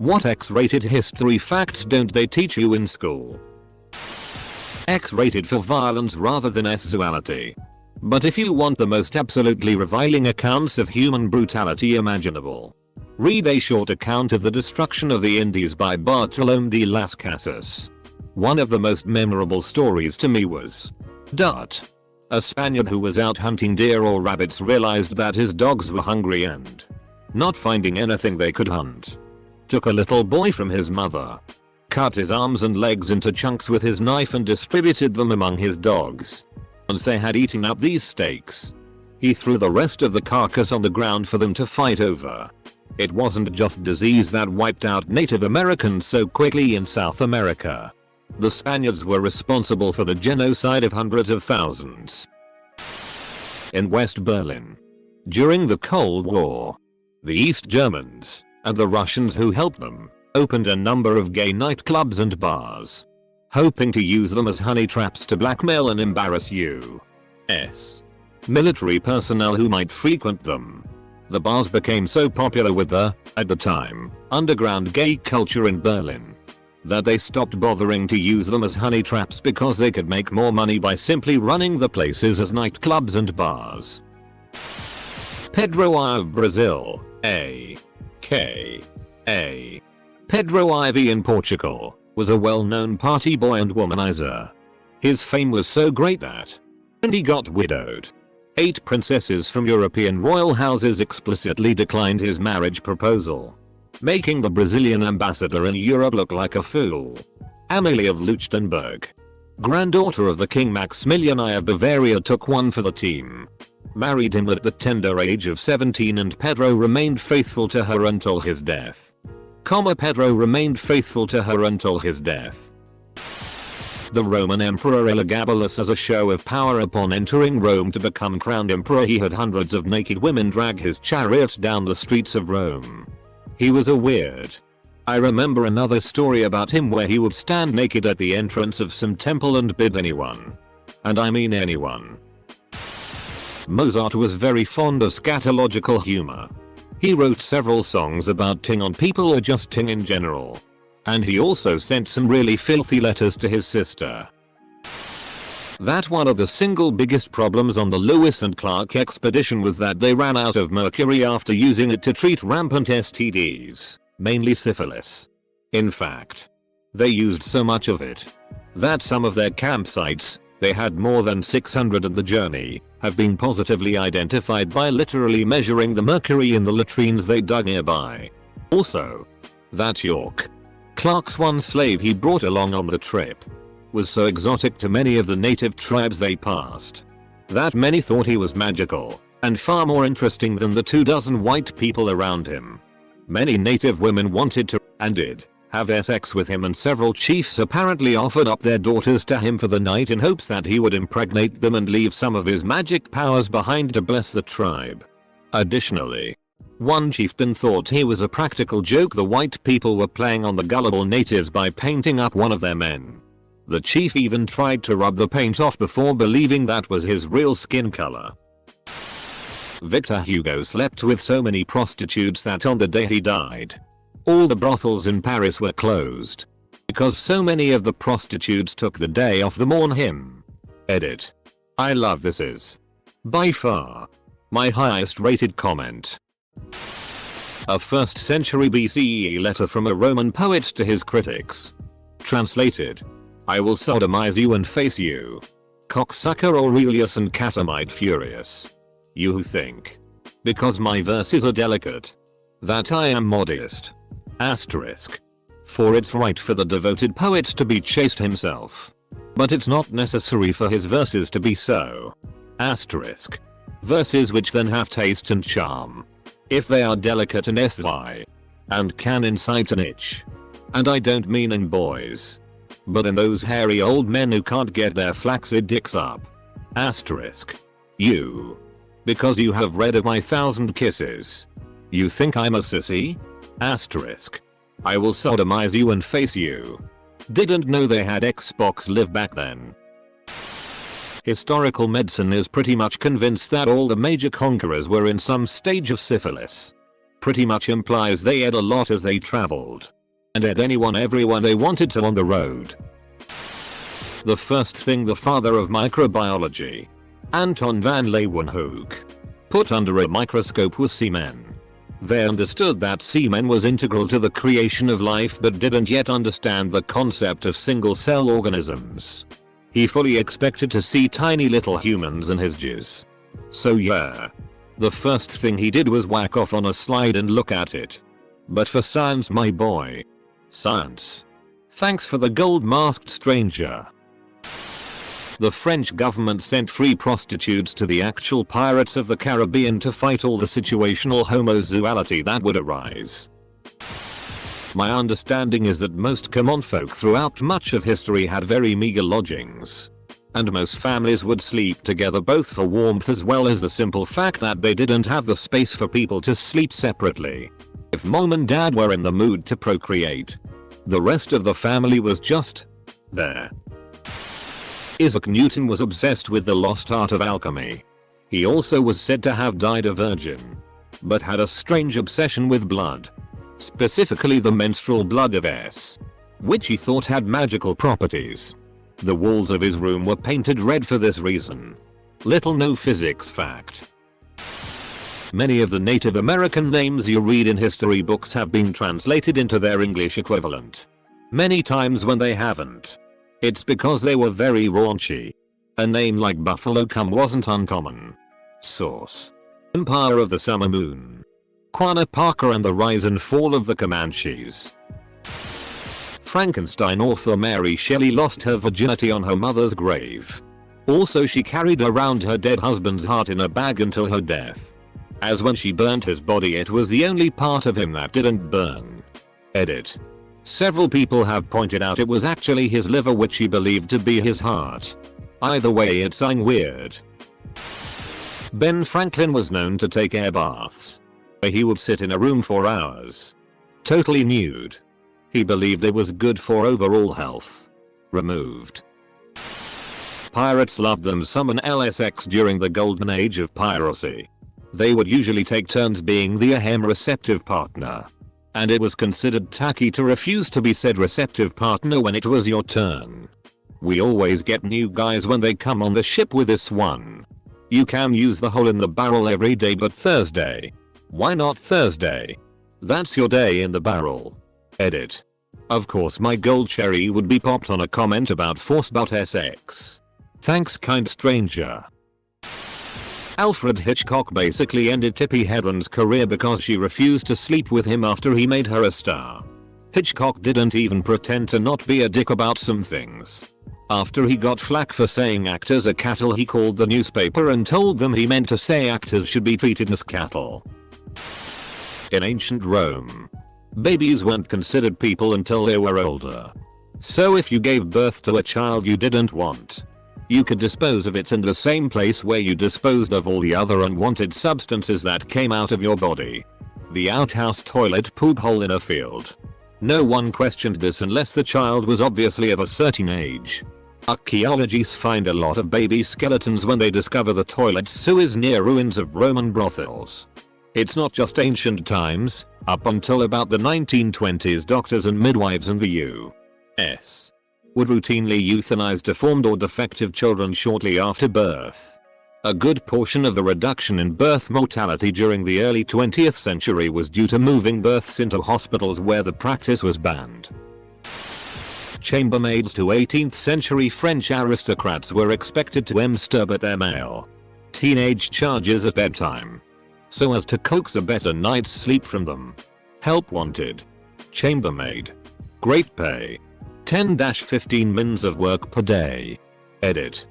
What X-rated history facts don't they teach you in school? X-rated for violence rather than sexuality. But if you want the most absolutely reviling accounts of human brutality imaginable, read a short account of the destruction of the Indies by Bartolomé de las Casas. One of the most memorable stories to me was Dart. A Spaniard who was out hunting deer or rabbits realized that his dogs were hungry and, not finding anything they could hunt, took a little boy from his mother, cut his arms and legs into chunks with his knife and distributed them among his dogs. Once they had eaten up these steaks, he threw the rest of the carcass on the ground for them to fight over. It wasn't just disease that wiped out Native Americans so quickly in South America. The Spaniards were responsible for the genocide of hundreds of thousands. In West Berlin, during the Cold War, the East Germans, and the Russians who helped them, opened a number of gay nightclubs and bars, hoping to use them as honey traps to blackmail and embarrass U.S. military personnel who might frequent them. The bars became so popular with the, at the time, underground gay culture in Berlin, that they stopped bothering to use them as honey traps because they could make more money by simply running the places as nightclubs and bars. Pedro I of Brazil, a.k.a. Pedro Ivy in Portugal, was a well-known party boy and womanizer. His fame was so great that, when he got widowed, 8 princesses from European royal houses explicitly declined his marriage proposal, making the Brazilian ambassador in Europe look like a fool. Amalie of Leuchtenberg, granddaughter of the King Maximilian I of Bavaria, took one for the team, married him at the tender age of 17, and Pedro remained faithful to her until his death. Pedro remained faithful to her until his death. The Roman Emperor Elagabalus, as a show of power upon entering Rome to become crowned emperor, he had hundreds of naked women drag his chariot down the streets of Rome. He was a weird. I remember another story about him where he would stand naked at the entrance of some temple and bid anyone, and I mean anyone. Mozart was very fond of scatological humor. He wrote several songs about ting on people or just ting in general. And he also sent some really filthy letters to his sister. That one of the single biggest problems on the Lewis and Clark expedition was that they ran out of mercury after using it to treat rampant STDs, mainly syphilis. In fact, they used so much of it that some of their campsites, they had more than 600 on the journey, have been positively identified by literally measuring the mercury in the latrines they dug nearby. Also, that York, Clark's one slave he brought along on the trip, was so exotic to many of the native tribes they passed that many thought he was magical and far more interesting than the 24 white people around him. Many native women wanted to, and did, have sex with him, and several chiefs apparently offered up their daughters to him for the night in hopes that he would impregnate them and leave some of his magic powers behind to bless the tribe. Additionally, one chieftain thought he was a practical joke the white people were playing on the gullible natives by painting up one of their men. The chief even tried to rub the paint off before believing that was his real skin color. Victor Hugo slept with so many prostitutes that on the day he died, all the brothels in Paris were closed, because so many of the prostitutes took the day off to mourn him. Edit. I love this is, by far, my highest rated comment. A 1st century BCE letter from a Roman poet to his critics. Translated. I will sodomize you and face you, cocksucker Aurelius and catamite furious. You who think, because my verses are delicate, that I am modest. Asterisk. For it's right for the devoted poet to be chaste himself, but it's not necessary for his verses to be so. Asterisk. Verses which then have taste and charm, if they are delicate and SI, and can incite an itch. And I don't mean in boys, but in those hairy old men who can't get their flaccid dicks up. Asterisk. You. Because you have read of my 1,000 kisses, you think I'm a sissy? Asterisk. I will sodomize you and face you. Didn't know they had Xbox Live back then. Historical medicine is pretty much convinced that all the major conquerors were in some stage of syphilis. pretty much implies they ate a lot as they traveled. And ate anyone everyone they wanted to on the road. The first thing the father of microbiology, Anton van Leeuwenhoek, put under a microscope was semen. They understood that semen was integral to the creation of life but didn't yet understand the concept of single-cell organisms. He fully expected to see tiny little humans in his jizz. So yeah. The first thing he did was whack off on a slide and look at it. But for science, my boy. Science. Thanks for the gold-masked stranger. The French government sent free prostitutes to the actual pirates of the Caribbean to fight all the situational homosexuality that would arise. My understanding is that most common folk throughout much of history had very meager lodgings. And most families would sleep together both for warmth as well as the simple fact that they didn't have the space for people to sleep separately. If mom and dad were in the mood to procreate, the rest of the family was just there. Isaac Newton was obsessed with the lost art of alchemy. He also was said to have died a virgin, but had a strange obsession with blood. Specifically the menstrual blood of S, which he thought had magical properties. The walls of his room were painted red for this reason. Little known physics fact. Many of the Native American names you read in history books have been translated into their English equivalent. Many times when they haven't, it's because they were very raunchy. A name like Buffalo Cum wasn't uncommon. Source: Empire of the Summer Moon. Quanah Parker and the Rise and Fall of the Comanches. Frankenstein author Mary Shelley lost her virginity on her mother's grave. Also, she carried around her dead husband's heart in a bag until her death. As when she burnt his body, it was the only part of him that didn't burn. Edit. Several people have pointed out it was actually his liver, which she believed to be his heart. Either way, it's weird. Ben Franklin was known to take air baths. He would sit in a room for hours, totally nude. He believed it was good for overall health. Removed. Pirates loved them some an LSX during the golden age of piracy. They would usually take turns being the ahem receptive partner. And it was considered tacky to refuse to be said receptive partner when it was your turn. We always get new guys when they come on the ship with this one. You can use the hole in the barrel every day but Thursday. Why not Thursday? That's your day in the barrel. Edit. Of course my gold cherry would be popped on a comment about force.sx. Thanks kind stranger. Alfred Hitchcock basically ended Tippi Hedren's career because she refused to sleep with him after he made her a star. Hitchcock didn't even pretend to not be a dick about some things. After he got flack for saying actors are cattle, he called the newspaper and told them he meant to say actors should be treated as cattle. In ancient Rome, babies weren't considered people until they were older. So if you gave birth to a child you didn't want, you could dispose of it in the same place where you disposed of all the other unwanted substances that came out of your body. The outhouse toilet poop hole in a field. No one questioned this unless the child was obviously of a certain age. Archaeologists find a lot of baby skeletons when they discover the toilet sewers near ruins of Roman brothels. It's not just ancient times. Up until about the 1920s, doctors and midwives in the U.S. would routinely euthanize deformed or defective children shortly after birth. A good portion of the reduction in birth mortality during the early 20th century was due to moving births into hospitals where the practice was banned. Chambermaids to 18th century French aristocrats were expected to masturbate their male teenage charges at bedtime, so as to coax a better night's sleep from them. Help wanted. Chambermaid. Great pay. 10-15 mins of work per day. Edit.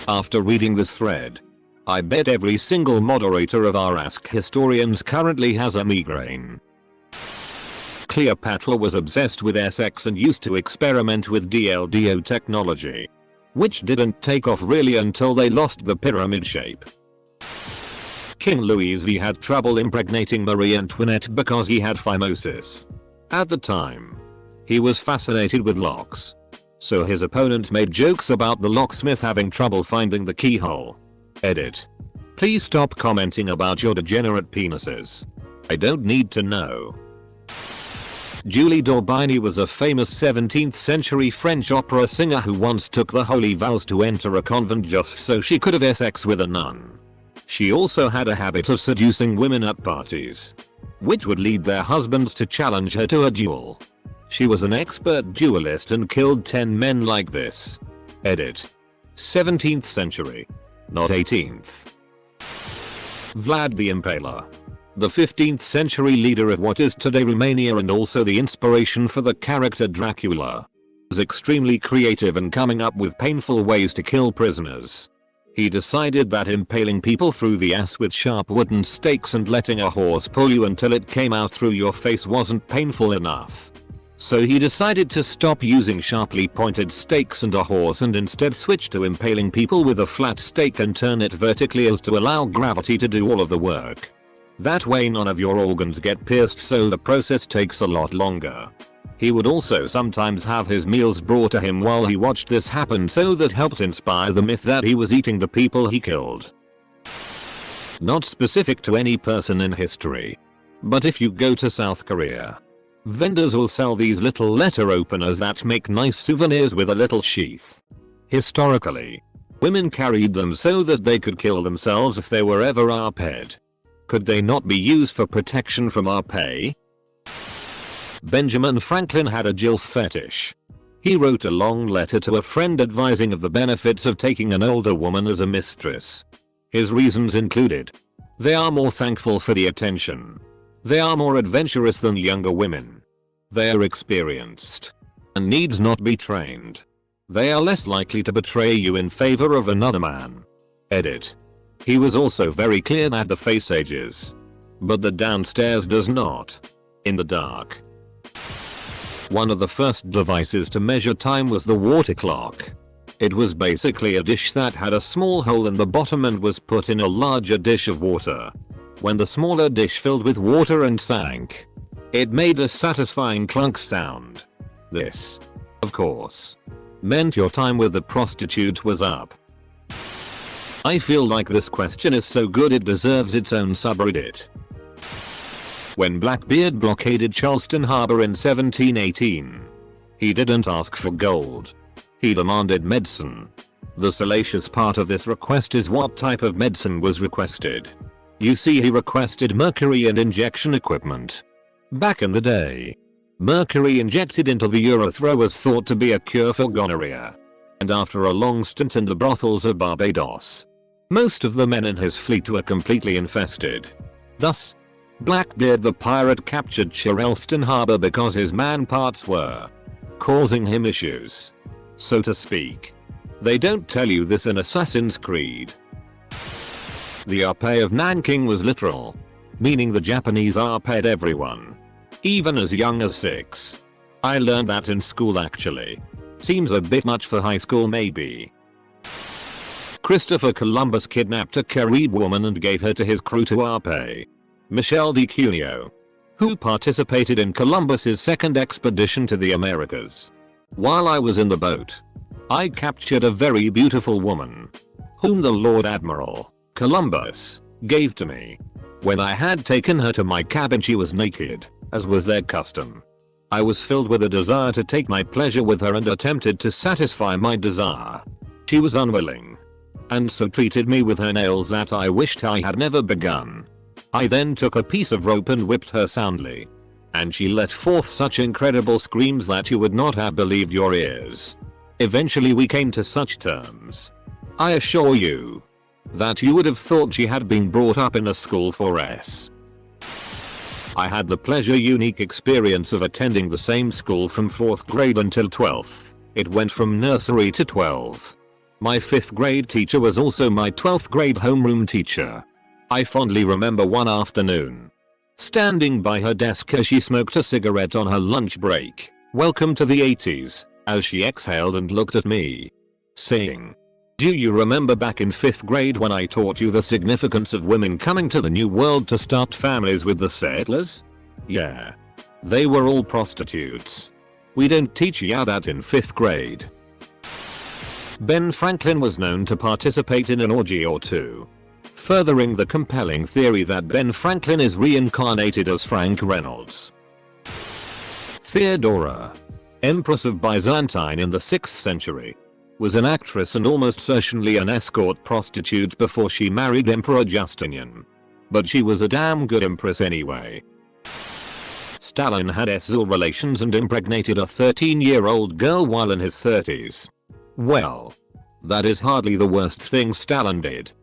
After reading this thread, I bet every single moderator of our Ask Historians currently has a migraine. Cleopatra was obsessed with sex and used to experiment with DLDO technology, which didn't take off really until they lost the pyramid shape. King Louis V had trouble impregnating Marie Antoinette because he had phimosis. At the time, he was fascinated with locks, so his opponent made jokes about the locksmith having trouble finding the keyhole. Edit. Please stop commenting about your degenerate penises. I don't need to know. Julie d'Aubigne was a famous 17th century French opera singer who once took the holy vows to enter a convent just so she could have sex with a nun. She also had a habit of seducing women at parties, which would lead their husbands to challenge her to a duel. She was an expert duelist and killed 10 men like this. Edit. 17th century, not 18th. Vlad the Impaler. The 15th century leader of what is today Romania and also the inspiration for the character Dracula, was extremely creative in coming up with painful ways to kill prisoners. He decided that impaling people through the ass with sharp wooden stakes and letting a horse pull you until it came out through your face wasn't painful enough. So he decided to stop using sharply pointed stakes and a horse and instead switch to impaling people with a flat stake and turn it vertically as to allow gravity to do all of the work. That way none of your organs get pierced, so the process takes a lot longer. He would also sometimes have his meals brought to him while he watched this happen, so that helped inspire the myth that he was eating the people he killed. Not specific to any person in history, but if you go to South Korea, vendors will sell these little letter openers that make nice souvenirs with a little sheath. Historically, women carried them so that they could kill themselves if they were ever arped. Could they not be used for protection from arpé? Benjamin Franklin had a gilf fetish. He wrote a long letter to a friend advising of the benefits of taking an older woman as a mistress. His reasons included: they are more thankful for the attention. They are more adventurous than younger women. They are experienced and needs not be trained. They are less likely to betray you in favor of another man. Edit. He was also very clear that the face ages, but the downstairs does not. In the dark. One of the first devices to measure time was the water clock. It was basically a dish that had a small hole in the bottom and was put in a larger dish of water. When the smaller dish filled with water and sank, it made a satisfying clunk sound. This, of course, meant your time with the prostitute was up. I feel like this question is so good it deserves its own subreddit. When Blackbeard blockaded Charleston Harbor in 1718, he didn't ask for gold. He demanded medicine. The salacious part of this request is what type of medicine was requested. You see, he requested mercury and injection equipment. Back in the day, mercury injected into the urethra was thought to be a cure for gonorrhea. And after a long stint in the brothels of Barbados, most of the men in his fleet were completely infested. Thus, Blackbeard the pirate captured Charleston Harbor because his man parts were causing him issues, so to speak. They don't tell you this in Assassin's Creed. The arpé of Nanking was literal, meaning the Japanese arpéed everyone, even as young as 6. I learned that in school actually. Seems a bit much for high school maybe. Christopher Columbus kidnapped a Carib woman and gave her to his crew to arpé. Michel de Cuneo, who participated in Columbus's second expedition to the Americas. While I was in the boat, I captured a very beautiful woman, whom the Lord Admiral, Columbus, gave to me. When I had taken her to my cabin she was naked, as was their custom. I was filled with a desire to take my pleasure with her and attempted to satisfy my desire. She was unwilling, and so treated me with her nails that I wished I had never begun. I then took a piece of rope and whipped her soundly, and she let forth such incredible screams that you would not have believed your ears. Eventually we came to such terms, I assure you, that you would have thought she had been brought up in a school for S. I had the unique experience of attending the same school from 4th grade until 12th. It went from nursery to 12. My 5th grade teacher was also my 12th grade homeroom teacher. I fondly remember one afternoon, standing by her desk as she smoked a cigarette on her lunch break. Welcome to the 80s, as she exhaled and looked at me, saying, "Do you remember back in 5th grade when I taught you the significance of women coming to the New World to start families with the settlers? Yeah. They were all prostitutes. We don't teach ya that in 5th grade." Ben Franklin was known to participate in an orgy or two. furthering the compelling theory that Ben Franklin is reincarnated as Frank Reynolds. Theodora, Empress of Byzantine in the 6th century, was an actress and almost certainly an escort prostitute before she married Emperor Justinian. But she was a damn good empress anyway. Stalin had sexual relations and impregnated a 13-year-old girl while in his 30s. Well, that is hardly the worst thing Stalin did.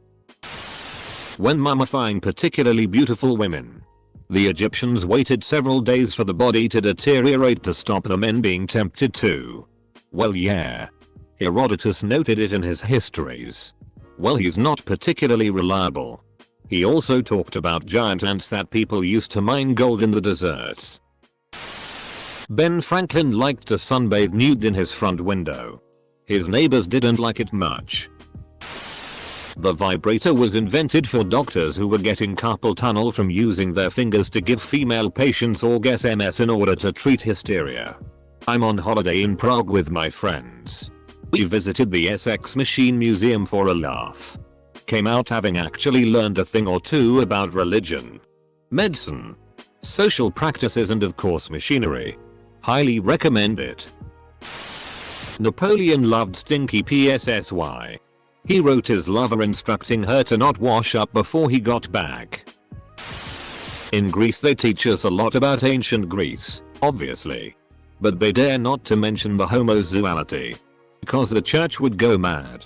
When mummifying particularly beautiful women, the Egyptians waited several days for the body to deteriorate to stop the men being tempted to. Well, yeah. Herodotus noted it in his histories. Well, he's not particularly reliable. He also talked about giant ants that people used to mine gold in the deserts. Ben Franklin liked to sunbathe nude in his front window. His neighbors didn't like it much. The vibrator was invented for doctors who were getting carpal tunnel from using their fingers to give female patients orgasms in order to treat hysteria. I'm on holiday in Prague with my friends. We visited the Sex Machine Museum for a laugh. Came out having actually learned a thing or two about religion, medicine, social practices, and of course machinery. Highly recommend it. Napoleon loved stinky PSSY. He wrote his lover instructing her to not wash up before he got back. In Greece they teach us a lot about ancient Greece, obviously. But they dare not to mention the homosexuality. Because the church would go mad.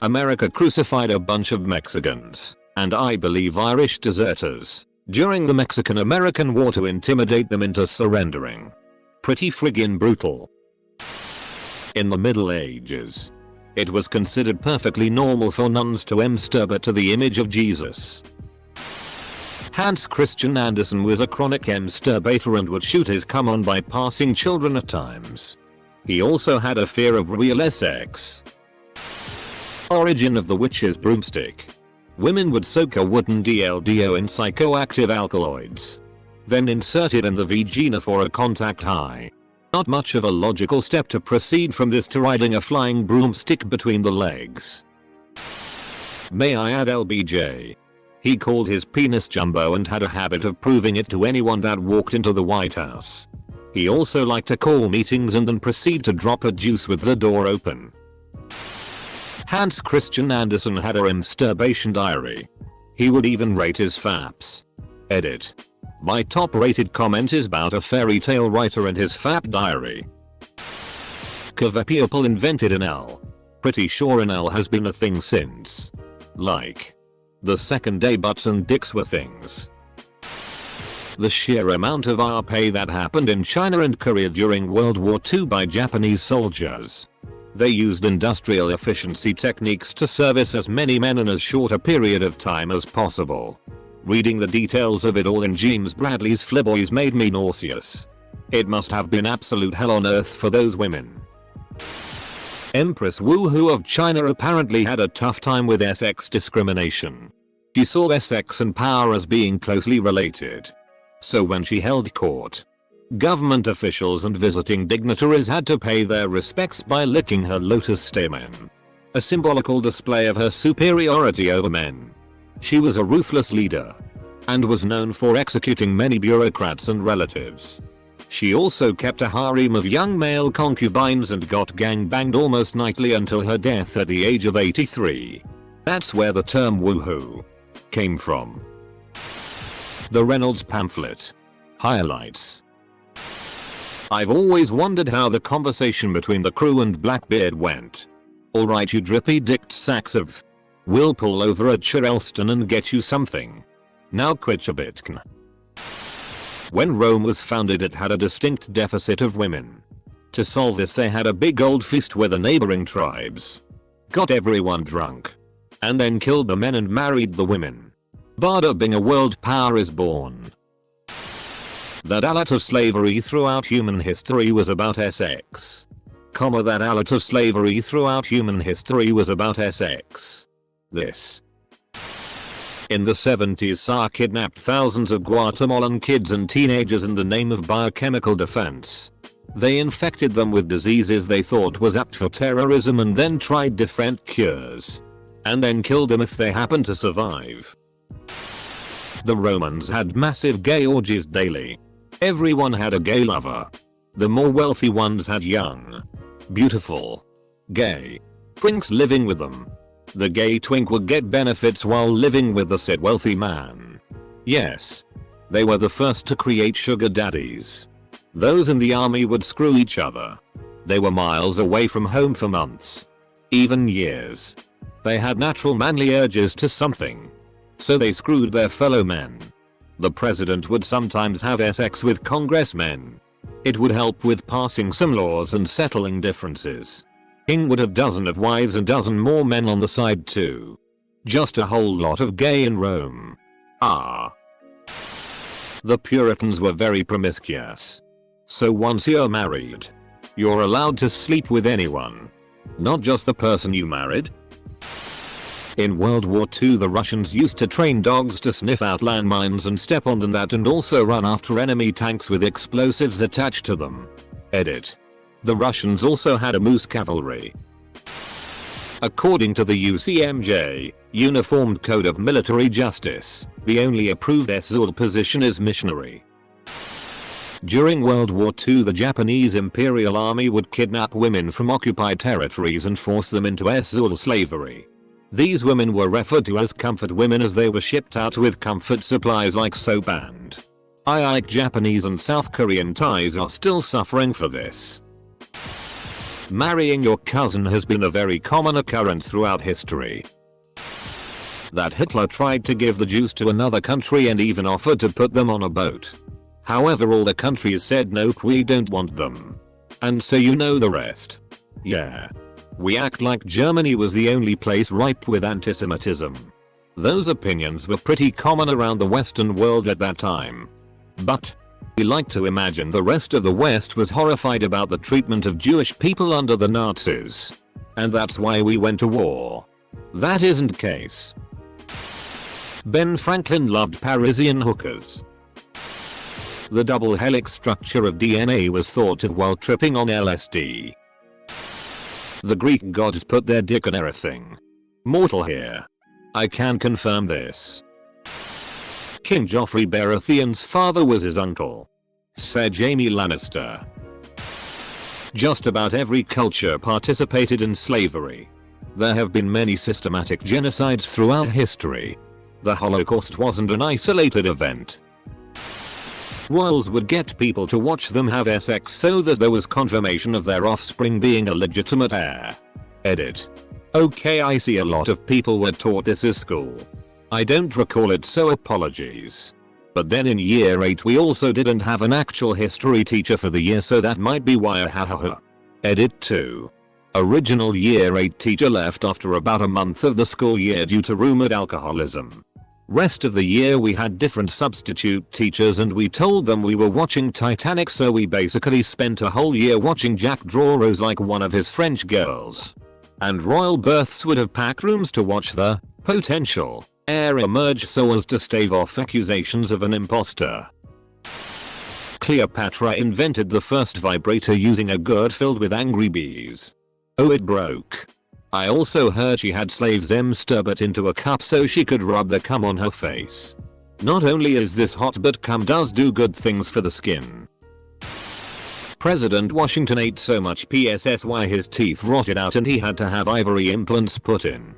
America crucified a bunch of Mexicans, and I believe Irish deserters, during the Mexican-American War to intimidate them into surrendering. Pretty friggin' brutal. In the Middle Ages, it was considered perfectly normal for nuns to masturbate to the image of Jesus. Hans Christian Andersen was a chronic masturbator and would shoot his cum on by passing children at times. He also had a fear of real sex. Origin of the witch's broomstick. Women would soak a wooden dildo in psychoactive alkaloids, then insert it in the vagina for a contact high. Not much of a logical step to proceed from this to riding a flying broomstick between the legs. May I add LBJ? He called his penis Jumbo and had a habit of proving it to anyone that walked into the White House. He also liked to call meetings and then proceed to drop a deuce with the door open. Hans Christian Andersen had a masturbation diary. He would even rate his faps. Edit. My top rated comment is about a fairy tale writer and his fap diary. People invented an L. Pretty sure an L has been a thing since. Like. The second day butts and dicks were things. The sheer amount of pay that happened in China and Korea during World War II by Japanese soldiers. They used industrial efficiency techniques to service as many men in as short a period of time as possible. Reading the details of it all in James Bradley's Fliboys made me nauseous. It must have been absolute hell on earth for those women. Empress Wu Hu of China apparently had a tough time with sex discrimination. She saw sex and power as being closely related. So when she held court, government officials and visiting dignitaries had to pay their respects by licking her lotus stamen. A symbolical display of her superiority over men. She was a ruthless leader, and was known for executing many bureaucrats and relatives. She also kept a harem of young male concubines and got gangbanged almost nightly until her death at the age of 83. That's where the term woohoo came from. The Reynolds pamphlet. Highlights. I've always wondered how the conversation between the crew and Blackbeard went. Alright, you drippy dicked sacks of. We'll pull over at Charleston and get you something. Now quit your bitcoin. When Rome was founded, it had a distinct deficit of women. To solve this, they had a big old feast with the neighboring tribes. Got everyone drunk. And then killed the men and married the women. Bada bing, a world power is born. That alert of slavery throughout human history was about sex. That alert of slavery throughout human history was about sex. This. In the 70s, SAR kidnapped thousands of Guatemalan kids and teenagers in the name of biochemical defense. They infected them with diseases they thought was apt for terrorism and then tried different cures. and then killed them if they happened to survive. The Romans had massive gay orgies daily. Everyone had a gay lover. The more wealthy ones had young, beautiful, gay twinks living with them. The gay twink would get benefits while living with the said wealthy man. Yes, they were the first to create sugar daddies. Those in the army would screw each other. They were miles away from home for months, even years. They had natural manly urges to something, so they screwed their fellow men. The president would sometimes have sex with congressmen. It would help with passing some laws and settling differences. King would have dozen of wives and dozen more men on the side too. Just a whole lot of gay in Rome. Ah. The Puritans were very promiscuous. So once you're married, you're allowed to sleep with anyone. Not just the person you married. In World War II, the Russians used to train dogs to sniff out landmines and step on them and also run after enemy tanks with explosives attached to them. Edit. The Russians also had a moose cavalry. According to the UCMJ, Uniformed Code of Military Justice, the only approved SZUL position is missionary. During World War II, the Japanese Imperial Army would kidnap women from occupied territories and force them into SZUL slavery. These women were referred to as comfort women as they were shipped out with comfort supplies like soap and like Japanese and South Korean Thais are still suffering for this. Marrying your cousin has been a very common occurrence throughout history. That Hitler tried to give the Jews to another country and even offered to put them on a boat. However, all the countries said nope, we don't want them. And so you know the rest. Yeah. We act like Germany was the only place ripe with antisemitism. Those opinions were pretty common around the Western world at that time. But we like to imagine the rest of the West was horrified about the treatment of Jewish people under the Nazis. And that's why we went to war. That isn't the case. Ben Franklin loved Parisian hookers. The double helix structure of DNA was thought of while tripping on LSD. The Greek gods put their dick on everything. Mortal here. I can confirm this. King Joffrey Baratheon's father was his uncle, said Jaime Lannister. Just about every culture participated in slavery. There have been many systematic genocides throughout history. The Holocaust wasn't an isolated event. Royals would get people to watch them have sex so that there was confirmation of their offspring being a legitimate heir. Edit. Okay, I see a lot of people were taught this in school. I don't recall it, so apologies. But then in year 8 we also didn't have an actual history teacher for the year, so that might be why. Edit 2. Original year 8 teacher left after about a month of the school year due to rumored alcoholism. Rest of the year we had different substitute teachers and we told them we were watching Titanic, so we basically spent a whole year watching Jack Draw Rose like one of his French girls. And royal births would have packed rooms to watch the potential heir emerge so as to stave off accusations of an imposter. Cleopatra invented the first vibrator using a gourd filled with angry bees. Oh, it broke. I also heard she had slaves stir it into a cup so she could rub the cum on her face. Not only is this hot, but cum does do good things for the skin. President Washington ate so much PSSY his teeth rotted out and he had to have ivory implants put in.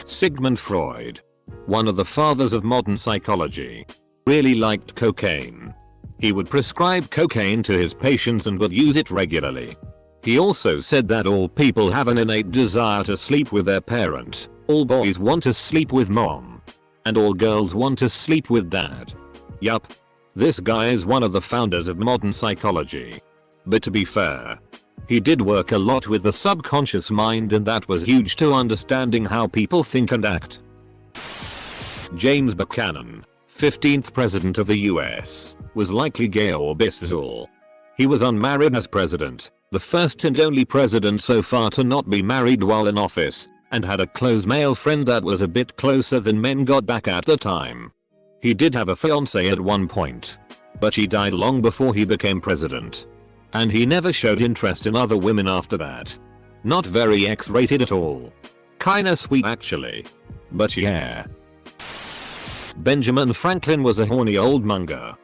Sigmund Freud, one of the fathers of modern psychology, really liked cocaine. He would prescribe cocaine to his patients and would use it regularly. He also said that all people have an innate desire to sleep with their parent, all boys want to sleep with mom, and all girls want to sleep with dad. Yup. This guy is one of the founders of modern psychology. But to be fair, he did work a lot with the subconscious mind, and that was huge to understanding how people think and act. James Buchanan, 15th President of the US, was likely gay or bisexual. He was unmarried as president, the first and only president so far to not be married while in office, and had a close male friend that was a bit closer than men got back at the time. He did have a fiancée at one point, but she died long before he became president. And he never showed interest in other women after that. Not very X-rated at all. Kinda sweet actually. But yeah. Benjamin Franklin was a horny old monger.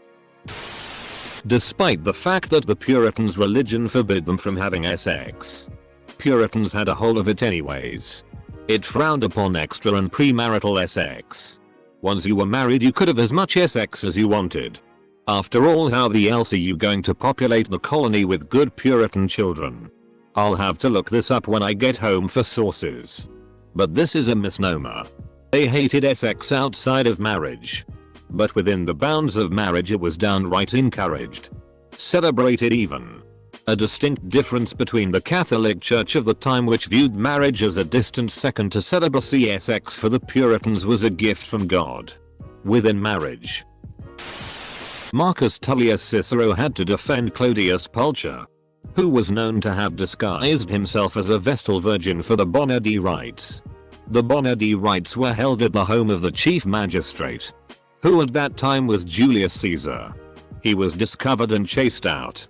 Despite the fact that the Puritans' religion forbid them from having sex, Puritans had a whole of it anyways. It frowned upon extra and premarital sex. Once you were married you could have as much sex as you wanted. After all, how the else are you going to populate the colony with good Puritan children? I'll have to look this up when I get home for sources. But this is a misnomer. They hated sex outside of marriage. But within the bounds of marriage it was downright encouraged. Celebrated even. A distinct difference between the Catholic Church of the time, which viewed marriage as a distant second to celibacy. Sex for the Puritans was a gift from God. Within marriage, Marcus Tullius Cicero had to defend Clodius Pulcher, who was known to have disguised himself as a Vestal Virgin for the Bonadi rites. The Bonadi rites were held at the home of the chief magistrate, who at that time was Julius Caesar. He was discovered and chased out,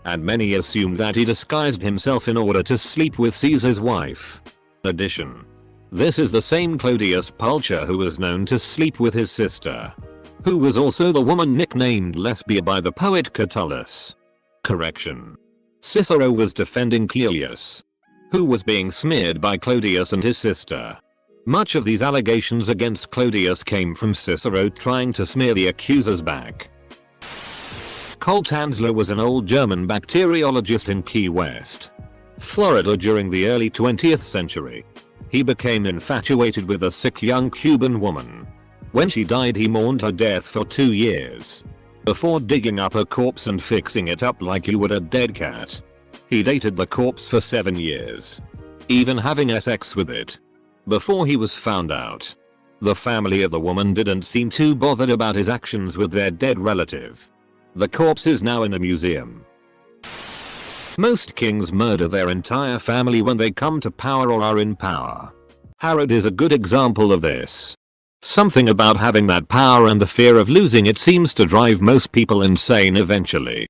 and many assumed that he disguised himself in order to sleep with Caesar's wife. Addition. This is the same Clodius Pulcher who was known to sleep with his sister, who was also the woman nicknamed Lesbia by the poet Catullus. Correction. Cicero was defending Clodius, who was being smeared by Clodius and his sister. Much of these allegations against Clodius came from Cicero trying to smear the accusers back. Colt Hansler was an old German bacteriologist in Key West, Florida during the early 20th century. He became infatuated with a sick young Cuban woman. When she died he mourned her death for 2 years, before digging up her corpse and fixing it up like you would a dead cat. He dated the corpse for 7 years, even having sex with it, before he was found out. The family of the woman didn't seem too bothered about his actions with their dead relative. The corpse is now in a museum. Most kings murder their entire family when they come to power or are in power. Herod is a good example of this. Something about having that power and the fear of losing it seems to drive most people insane eventually.